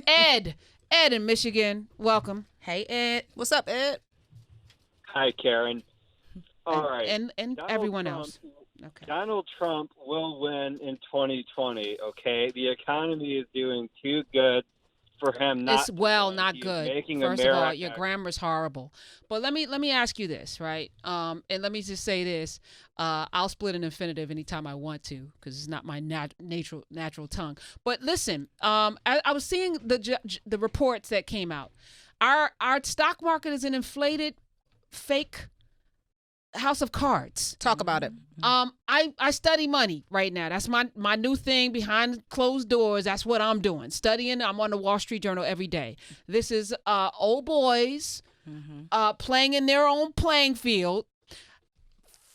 Ed in Michigan, welcome. Hey, Ed. What's up, Ed? Hi, Karen. All right. And Donald everyone Trump, else. Okay. Donald Trump will win in 2020, okay? The economy is doing too good for him not It's to win. not He's good. making First America. of all, your grammar's horrible. But let me ask you this, right? And let me just say this. I'll split an infinitive anytime I want to because it's not my natural tongue. But listen, I was seeing the reports that came out. Our stock market is an inflated, fake house of cards. Talk about it. I study money right now. That's my new thing behind closed doors. That's what I'm doing. Studying. I'm on the Wall Street Journal every day. This is old boys playing in their own playing field,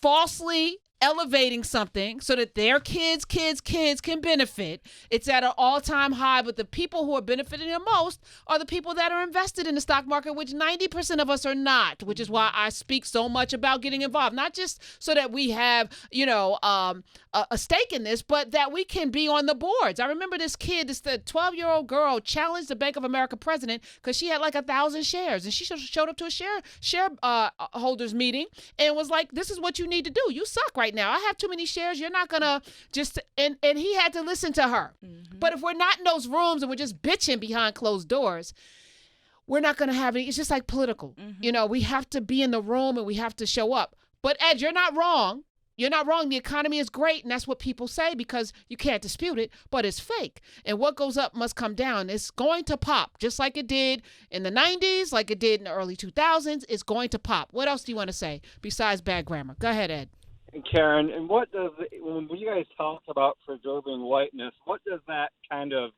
falsely elevating something so that their kids can benefit. It's at an all-time high, but the people who are benefiting the most are the people that are invested in the stock market, which 90% of us are not, which is why I speak so much about getting involved, not just so that we have, a stake in this, but that we can be on the boards. I remember this 12-year-old girl challenged the Bank of America president because she had like 1,000 shares, and she showed up to a shareholders meeting and was like, this is what you need to do. You suck right now. I have too many shares. You're not gonna just and he had to listen to her. But if we're not in those rooms and we're just bitching behind closed doors, we're not gonna have any. It's just like political. We have to be in the room and we have to show up. But Ed, you're not wrong. You're not wrong. The economy is great, and that's what people say because you can't dispute it, but it's fake. And what goes up must come down. It's going to pop, just like it did in the 90s, like it did in the early 2000s. It's going to pop. What else do you want to say besides bad grammar? Go ahead, Ed. And Karen, and what does when you guys talk about preserving whiteness, what does that kind of,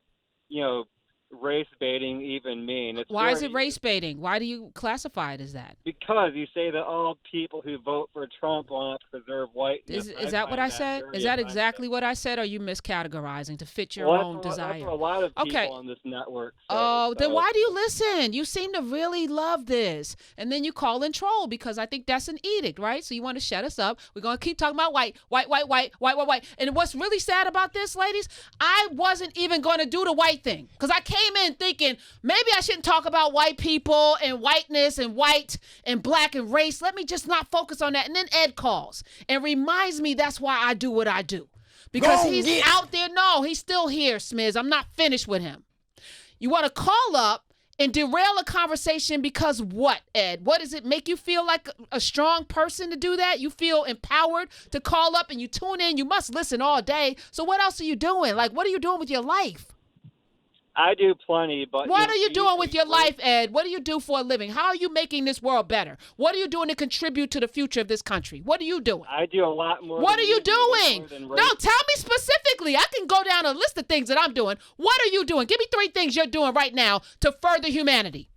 race baiting even mean? Why is it race baiting? Why do you classify it as that? Because you say that all people who vote for Trump want to preserve whiteness. Is that what I said? Is that exactly what I said? Or are you miscategorizing to fit your own desire? That's what a lot of people on this network say. Then why do you listen? You seem to really love this. And then you call and troll because I think that's an edict, right? So you want to shut us up. We're going to keep talking about white. And what's really sad about this, ladies, I wasn't even going to do the white thing because I came in thinking maybe I shouldn't talk about white people and whiteness and white and black and race. Let me just not focus on that. And then Ed calls and reminds me that's why I do what I do. Because he's out there. No, he's still here, Smiz. I'm not finished with him. You want to call up and derail a conversation because what, Ed? What does it make you feel like a strong person to do that? You feel empowered to call up and you tune in. You must listen all day. So what else are you doing? Like, what are you doing with your life? I do plenty, but... What are you doing with your life, Ed? What do you do for a living? How are you making this world better? What are you doing to contribute to the future of this country? What are you doing? I do a lot more. What are you doing? No, tell me specifically. I can go down a list of things that I'm doing. What are you doing? Give me 3 things you're doing right now to further humanity.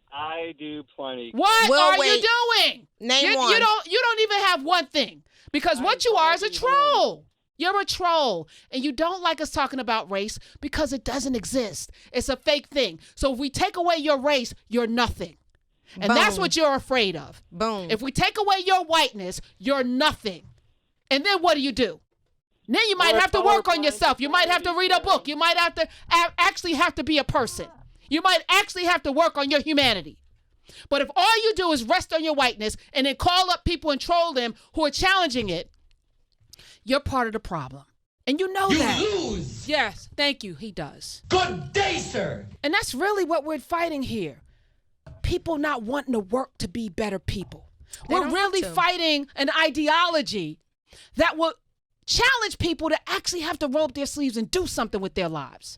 I do plenty. What are you doing? Name one. You don't even have one thing because what you are is a troll. You're a troll, and you don't like us talking about race because it doesn't exist. It's a fake thing. So if we take away your race, you're nothing. And that's what you're afraid of. Boom. If we take away your whiteness, you're nothing. And then what do? Then you might have to work on yourself. You might have to read a book. You might have to actually have to be a person. You might actually have to work on your humanity. But if all you do is rest on your whiteness and then call up people and troll them who are challenging it, you're part of the problem. And you know that. You lose. Yes, thank you. He does. Good day, sir. And that's really what we're fighting here. People not wanting to work to be better people. We're really fighting an ideology that will challenge people to actually have to roll up their sleeves and do something with their lives.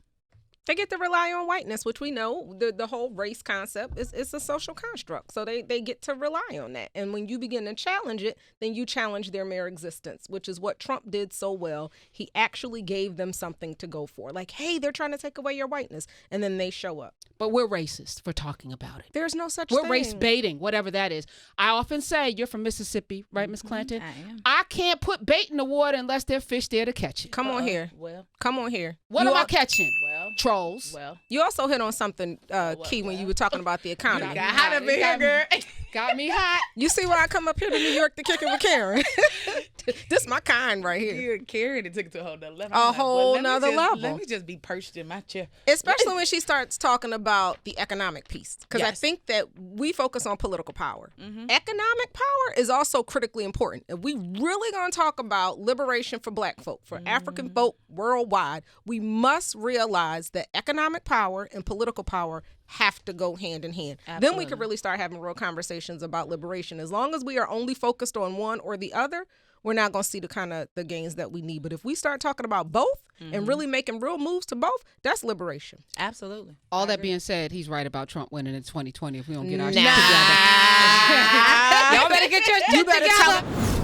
They get to rely on whiteness, which we know the whole race concept is a social construct. So they get to rely on that. And when you begin to challenge it, then you challenge their mere existence, which is what Trump did so well. He actually gave them something to go for. Like, hey, they're trying to take away your whiteness. And then they show up. But we're racist for talking about it. There's no such thing. We're race baiting, whatever that is. I often say, you're from Mississippi, right, Miss Clanton? I am. I can't put bait in the water unless there's fish there to catch it. Come on here. Well, Come on here. What am I catching? well, Trolls. well. You also hit on something key when you were talking about the economy. Got hot up in here, girl. Got me hot. You see why I come up here to New York to kick it with Karen? This my kind right here. You and Karen, it took it to a whole nother level. Let me just be perched in my chair. Especially when she starts talking about the economic piece. Because I think that we focus on political power. Economic power is also critically important. If we really going to talk about liberation for black folk, for African folk worldwide, we must realize that economic power and political power have to go hand in hand. Absolutely. Then we could really start having real conversations about liberation. As long as we are only focused on one or the other, we're not going to see the kind of the gains that we need. But if we start talking about both and really making real moves to both, that's liberation. Absolutely. All that being said, he's right about Trump winning in 2020 if we don't get our Nah. shit together. Y'all better get your shit together.